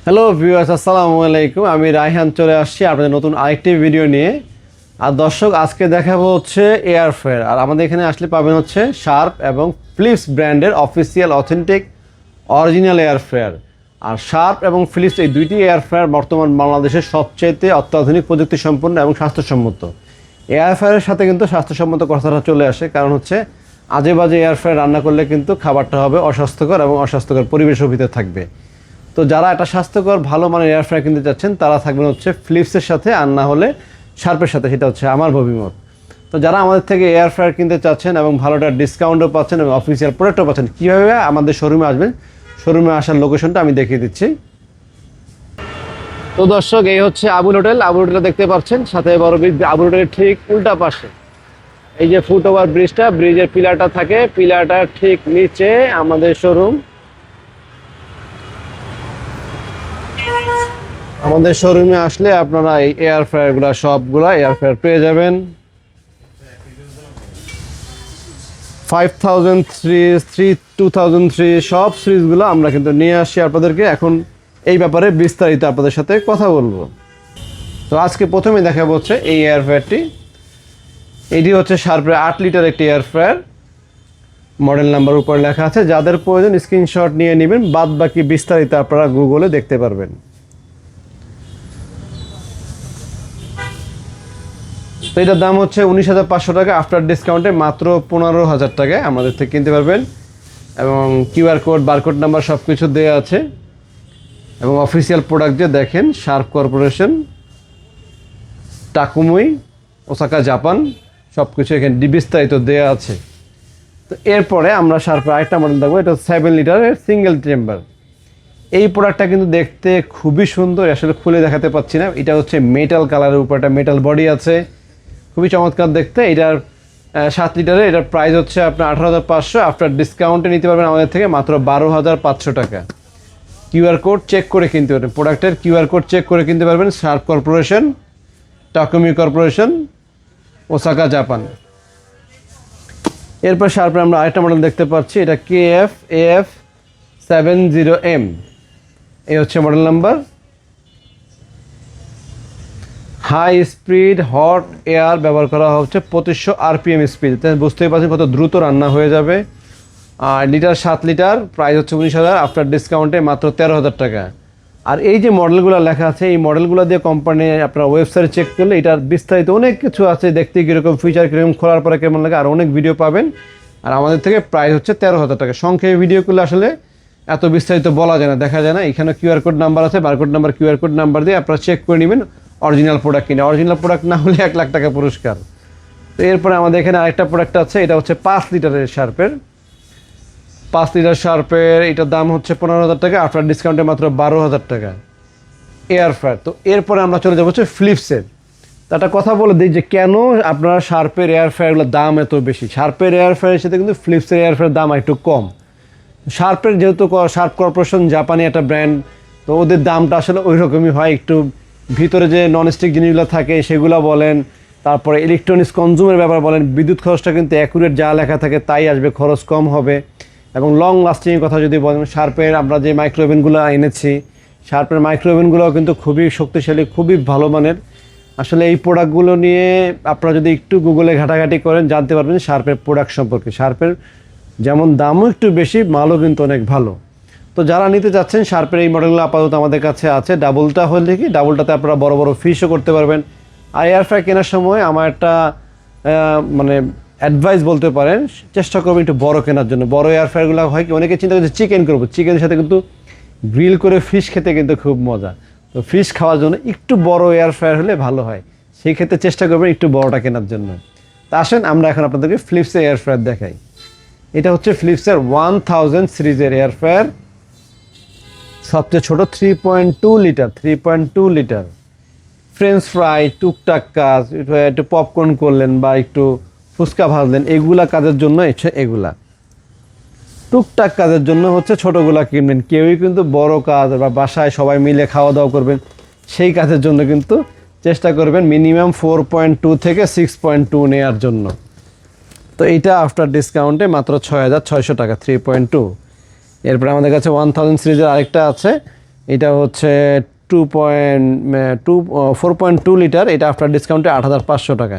Hello viewers, আসসালামু আলাইকুম। আমি রায়হান চলে আসছি আপনাদের নতুন আরেকটি ভিডিও নিয়ে। আর দর্শক, আজকে দেখাবো হচ্ছে এয়ার ফ্রায়ার। আর আমাদের এখানে আসলে পাবেন হচ্ছে শার্প এবং ফিলিপস ব্র্যান্ডের official authentic original air fryer. আর শার্প এবং ফিলিপস এই দুইটি এয়ার ফ্রায়ার বর্তমান বাংলাদেশের সবচেয়ে অত্যাধুনিক প্রযুক্তি সম্পন্ন এবং স্বাস্থ্যসম্মত। এয়ার ফ্রায়ারের সাথে কিন্তু স্বাস্থ্যসম্মত কথাটা চলে আসে, কারণ হচ্ছে আজে বাজে এয়ার ফ্রায়ার রান্না করলে কিন্তু খাবারটা হবে অস্বাস্থ্যকর এবং অস্বাস্থ্যকর পরিবেশের ভিতরে থাকবে। তো যারা একটা স্বাস্থ্যকর ভালো মানের এয়ার ফ্রায়ার কিনতে চাচ্ছেন তারা থাকবেন হচ্ছে ফিলিপসের সাথে, আর না হলে শার্পের সাথে। সেটা হচ্ছে আমার অভিমত। তো যারা আমাদের থেকে এয়ার ফ্রায়ার কিনতে চাচ্ছেন এবং ভালোটা ডিসকাউন্টও পাচ্ছেন এবং অফিসিয়াল প্রোডাক্টও পাচ্ছেন, কীভাবে আমাদের শোরুমে আসবেন, শোরুমে আসার লোকেশনটা আমি দেখিয়ে দিচ্ছি। তো দর্শক, এই হচ্ছে আবুল হোটেল। আবুল হোটেলটা দেখতে পাচ্ছেন, সাথে বড় ব্রিজ। আবুল হোটেলের ঠিক উল্টা পাশে এই যে ফুট ওভার ব্রিজটা, ব্রিজের পিলারটা থাকে, পিলারটার ঠিক নিচে আমাদের শোরুম। আমাদের শোরুমে আসলে আপনারা এই এয়ার ফ্রায়ারগুলো সবগুলা এয়ার ফ্রায়ার পেয়ে যাবেন। 5003, 2003 সব সিরিজগুলো আমরা কিন্তু নিয়ে আসছি আপনাদেরকে। এখন এই ব্যাপারে বিস্তারিত আপনাদের সাথে কথা বলবো। তো আজকে প্রথমে দেখাবো হচ্ছে এই এয়ার ফ্রায়ারটি। এটি হচ্ছে শার্পের 8 লিটার একটি এয়ার ফ্রায়ার। মডেল নাম্বার উপরে লেখা আছে। যাদের প্রয়োজন স্ক্রিনশট নিয়ে নেবেন, বাদ বাকি বিস্তারিত আপনারা গুগলে দেখতে পারবেন। তো এটার দাম হচ্ছে 19,500 টাকা। আফটার ডিসকাউন্টে মাত্র 15,000 টাকায় আমাদের থেকে কিনতে পারবেন। এবং কিউআর কোড, বারকোড নাম্বার সব কিছু দেওয়া আছে। এবং অফিসিয়াল প্রোডাক্ট যে দেখেন, শার্প কর্পোরেশন, টাকুমুই, ওসাকা, জাপান, সব কিছু এখানে বিস্তারিত দেওয়া আছে। তো এরপরে আমরা শার্পের আরেকটা মডেল দেখবো। এটা 7 লিটারের সিঙ্গেল চেম্বার। এই প্রোডাক্টটা কিন্তু দেখতে খুবই সুন্দর, আসলে খুলে দেখাতে পাচ্ছি না। এটা হচ্ছে মেটাল কালারের উপর একটা মেটাল বডি আছে, খুবই চমৎকার দেখতে। এটার 7 লিটারের এটার প্রাইস হচ্ছে আপনার 18,500। আফটার ডিসকাউন্টে নিতে পারবেন আমাদের থেকে মাত্র 12,500 টাকা। কিউআর কোড চেক করে কিনতে পারবেন, প্রোডাক্টের কিউআর কোড চেক করে কিনতে পারবেন। Sharp corporation, Takumi corporation, Osaka, Japan. এরপর শার্পের আমরা আরেকটা মডেল দেখতে পাচ্ছি। এটা KF-AF70M, এই হচ্ছে model number. High speed hot air ব্যবহার করা হচ্ছে 2500 RPM স্পিড। বুঝতেই পারছেন কত দ্রুত রান্না হয়ে যাবে। আর লিটার 7 লিটার, প্রাইস হচ্ছে 19,000। আফটার ডিসকাউন্টে মাত্র 13,000 টাকা। আর এই যে মডেলগুলো লেখা আছে, এই মডেলগুলো দিয়ে কোম্পানি আপনার ওয়েবসাইটে চেক করলে এটার বিস্তারিত অনেক কিছু আছে, দেখতে কীরকম ফিচার, কীরকম খোলার পরে কেমন লাগে, আর অনেক ভিডিও পাবেন। আর আমাদের থেকে প্রাইস হচ্ছে 13,000 টাকা। সংখ্যায় ভিডিও করলে আসলে এত বিস্তারিত বলা যায় না, দেখা যায় না। এখানে কিউআর কোড নাম্বার আছে, barcode number, QR code number দিয়ে আপনারা চেক করে নেবেন অরিজিনাল প্রোডাক্ট কিনে। অরিজিনাল প্রোডাক্ট না হলে 1 লাখ টাকা পুরস্কার। তো এরপরে আমাদের এখানে আরেকটা প্রোডাক্ট আছে। এটা হচ্ছে 5 লিটারের শার্পের। 5 লিটার শার্পের এটার দাম হচ্ছে 15,000 টাকা। আফটার ডিসকাউন্টে মাত্র 12,000 টাকা এয়ার ফ্রায়ার। তো এরপরে আমরা চলে যাবো হচ্ছে ফিলিপসের। তো একটা কথা বলে দিই যে কেন আপনারা শার্পের এয়ার ফ্রায়ারগুলোর দাম এত বেশি। শার্পের এয়ার ফ্রায়ারের সাথে কিন্তু ফিলিপসের এয়ার ফ্রায়ারের দাম একটু কম। শার্পের যেহেতু শার্প কর্পোরেশন জাপানি একটা ব্র্যান্ড, তো ওদের দামটা আসলে ওই রকমই হয়। একটু ভিতরে যে ননস্টিক জিনিসগুলো থাকে সেগুলো বলেন, তারপরে ইলেকট্রনিক্স কনজিউমের ব্যাপার বলেন, বিদ্যুৎ খরচটা কিন্তু অ্যাকুরেট যা লেখা থাকে তাই আসবে, খরচ কম হবে। এবং লং লাস্টিংয়ের কথা যদি বলেন, শার্পের আমরা যে মাইক্রো ওভেনগুলো এনেছি, শার্পের মাইক্রো ওভেনগুলো কিন্তু খুবই শক্তিশালী, খুবই ভালো মানের। আসলে এই প্রোডাক্টগুলো নিয়ে আপনারা যদি একটু গুগলে ঘাটাঘাটি করেন, জানতে পারবেন শার্পের প্রোডাক্ট সম্পর্কে। শার্পের যেমন দামও একটু বেশি, মালও কিন্তু অনেক ভালো। তো যারা নিতে চাচ্ছেন শার্পের এই মডেলগুলো আপাতত আমাদের কাছে আছে। ডাবলটা হলে কি, ডাবলটাতে আপনারা বড় বড় ফিশও করতে পারবেন। আর এয়ার ফ্রায়ার কেনার সময় আমার একটা মানে অ্যাডভাইস বলতে পারেন, চেষ্টা করবেন একটু বড় কেনার জন্য। বড় এয়ার ফ্রায়ারগুলো হয় কি, অনেকে চিন্তা করছে চিকেন করবো, চিকেনের সাথে কিন্তু গ্রিল করে ফিশ খেতে কিন্তু খুব মজা। তো ফিশ খাওয়ার জন্য একটু বড় এয়ার ফ্রায়ার হলে ভালো হয়, সেই ক্ষেত্রে চেষ্টা করবেন একটু বড়টা কেনার জন্য। তা আসেন আমরা এখন আপনাদেরকে ফিলিপসের এয়ার ফ্রায়ার দেখাই। এটা হচ্ছে ফিলিপসের 1000 সিরিজের এয়ার ফ্রায়ার, সবচেয়ে ছোট 3.2 লিটার। 3.2 লিটার ফ্রেঞ্চ ফ্রাই, টুকটাক কাজ, একটু পপকর্ন করলেন বা একটু ফুচকা ভাজলেন, এগুলা কাজের জন্য এগুলা টুকটাক কাজের জন্য হচ্ছে ছোটোগুলা কিনবেন। কেউই কিন্তু বড় কাজ বা বাসায় সবাই মিলে খাওয়া দাওয়া করবেন, সেই কাজের জন্য কিন্তু চেষ্টা করবেন মিনিমাম 4.2 থেকে 6.2 নেওয়ার জন্য। তো এইটা আফটার ডিসকাউন্টে মাত্র 6,600 টাকা, 3.2। এরপরে আমাদের কাছে 1000 সিরিজের আরেকটা আছে, এটা হচ্ছে 4.2 লিটার, এটা আফটার ডিসকাউন্টে 8,500 টাকা।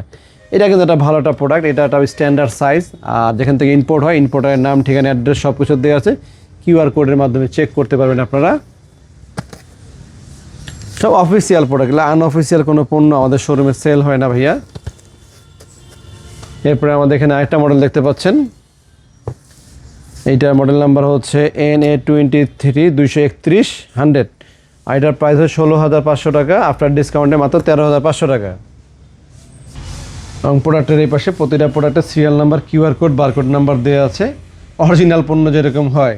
এটা কিন্তু একটা ভালো একটা প্রোডাক্ট, এটা একটা স্ট্যান্ডার্ড সাইজ। আর যেখান থেকে ইম্পোর্ট হয়, ইম্পোর্টারের নাম, ঠিকানা, অ্যাড্রেস সব কিছু দেওয়া আছে। কিউআর কোডের মাধ্যমে চেক করতে পারবেন আপনারা। সব অফিসিয়াল প্রোডাক্ট, আনঅফিসিয়াল কোনো পণ্য আমাদের শোরুমে সেল হয় না ভাইয়া। এরপরে আমাদের এখানে আরেকটা মডেল দেখতে পাচ্ছেন, এইটার মডেল নাম্বার হচ্ছে NA23-231-100। আর এটার প্রাইস হচ্ছে 16,500 টাকা, আফটার ডিসকাউন্টে মাত্র 13,500 টাকা। এবং প্রোডাক্টের এই পাশে প্রতিটা প্রোডাক্টের serial number, QR code, barcode number দেওয়া আছে, অরিজিনাল পণ্য যেরকম হয়।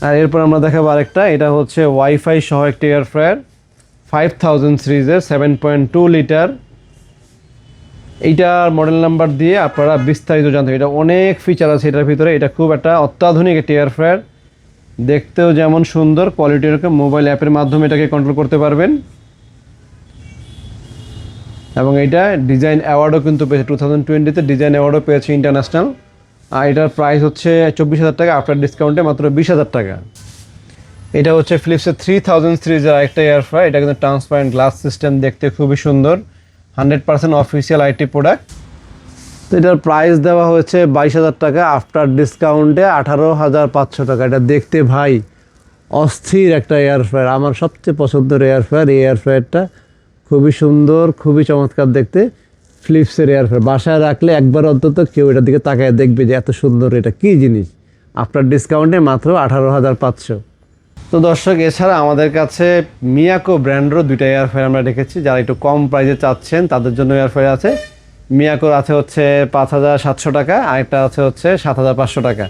আর এরপর আমরা দেখাবো আরেকটা, এটা হচ্ছে ওয়াইফাই সহ একটি এয়ার ফ্রায়ার 5000 সিরিজের 7.2 লিটার। এইটার মডেল নাম্বার দিয়ে আপনারা বিস্তারিত জানতে হবে। এটা অনেক ফিচার আছে এটার ভিতরে, এটা খুব একটা অত্যাধুনিক একটি এয়ার ফ্রায়ার, দেখতেও যেমন সুন্দর, কোয়ালিটি এরকম। মোবাইল অ্যাপের মাধ্যমে এটাকে কন্ট্রোল করতে পারবেন। এবং এটা ডিজাইন অ্যাওয়ার্ডও কিন্তু পেয়েছে, 2020-তে ডিজাইন অ্যাওয়ার্ডও পেয়েছে ইন্টারন্যাশনাল। আর এটার প্রাইস হচ্ছে 24,000 টাকা, আফটার ডিসকাউন্টে মাত্র 20,000 টাকা। এটা হচ্ছে ফিলিপসের 3000 সিরিজের আরেকটা এয়ার ফ্রায়ার, এটা কিন্তু ট্রান্সপারেন্ট গ্লাস সিস্টেম, দেখতে খুবই সুন্দর, 100% অফিসিয়াল আইটি প্রোডাক্ট। তো এটার প্রাইস দেওয়া হয়েছে 22,000 টাকা, আফটার ডিসকাউন্টে 18,500 টাকা। এটা দেখতে ভাই অস্থির একটা এয়ার ফ্রায়ার, আমার সবচেয়ে পছন্দের এয়ার ফ্রায়ার। এই এয়ার ফ্রায়ারটা খুবই সুন্দর, খুবই চমৎকার দেখতে, ফিলিপসের এয়ার ফ্রায়ার। বাসায় রাখলে একবার অন্তত কেউ এটার দিকে তাকায় দেখবে যে এত সুন্দর, এটা কী জিনিস। আফটার ডিসকাউন্টে মাত্র 18,500। তো দর্শক, এছাড়া আমাদের কাছে মিয়াকো ব্র্যান্ডেরও দুইটা এয়ার ফ্রায়ার আমরা রেখেছি, যারা একটু কম প্রাইসে চাচ্ছেন তাদের জন্য এয়ার ফ্রায়ার আছে। মিয়াকোর আছে হচ্ছে 5,700 টাকা, আরেকটা আছে হচ্ছে 7,500 টাকা।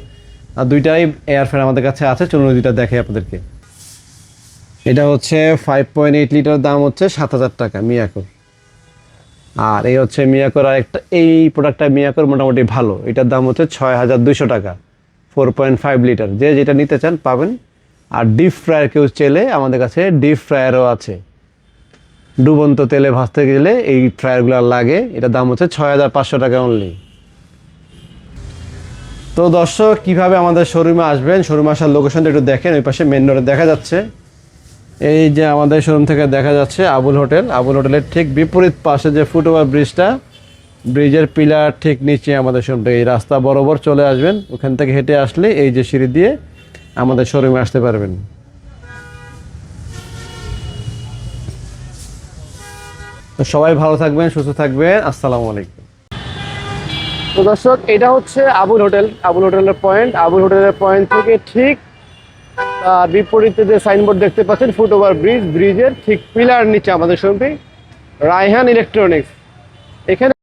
আর দুইটাই এয়ার ফ্রায়ার আমাদের কাছে আছে, চলুন দুইটা দেখে আপনাদেরকে। এটা হচ্ছে 5.8 লিটার, দাম হচ্ছে 7,000 টাকা মিয়াকোর। আর এই হচ্ছে মিয়াকোর আরেকটা, এই প্রোডাক্টটা মিয়াকোর মোটামুটি ভালো, এটার দাম হচ্ছে 6,200 টাকা, 4.5 লিটার। যে যেটা নিতে চান পাবেন। আর ডিপ ফ্রায়ার কেউ চেলে, আমাদের কাছে ডিপ ফ্রায়ারও আছে, ডুবন্ত তেলে ভাজতে গেলে এই ফ্রায়ারগুলো লাগে। এটার দাম হচ্ছে 6,500 টাকা অনলি। তো দর্শক, কীভাবে আমাদের শোরুমে আসবেন, শোরুমে আসার লোকেশনটা একটু দেখেন, ওই পাশে মেন রোডে দেখা যাচ্ছে। এই যে আমাদের শোরুম থেকে দেখা যাচ্ছে আবুল হোটেল, আবুল হোটেলের ঠিক বিপরীত পাশে যে ফুটওভার ব্রিজটা, ব্রিজের পিলার ঠিক নিচে আমাদের শোরুমটা। এই রাস্তা বরাবর চলে আসবেন, ওখান থেকে হেঁটে আসলে এই যে সিঁড়ি দিয়ে আমাদের শোরুমে আসতে পারবেন। তো সবাই ভালো থাকবেন, সুস্থ থাকবেন, আসসালামু আলাইকুম। তো দর্শক, এটা হচ্ছে আবুল হোটেল, আবুল হোটেলের পয়েন্ট। আবুল হোটেলের পয়েন্ট থেকে ঠিক তার বিপরীতে যে সাইনবোর্ড দেখতে পাচ্ছেন, ফুটওভার ব্রিজ, ব্রিজের ঠিক পিলার নিচে আমাদের শোরুমটি, রায়হান ইলেকট্রনিক্স। এখানে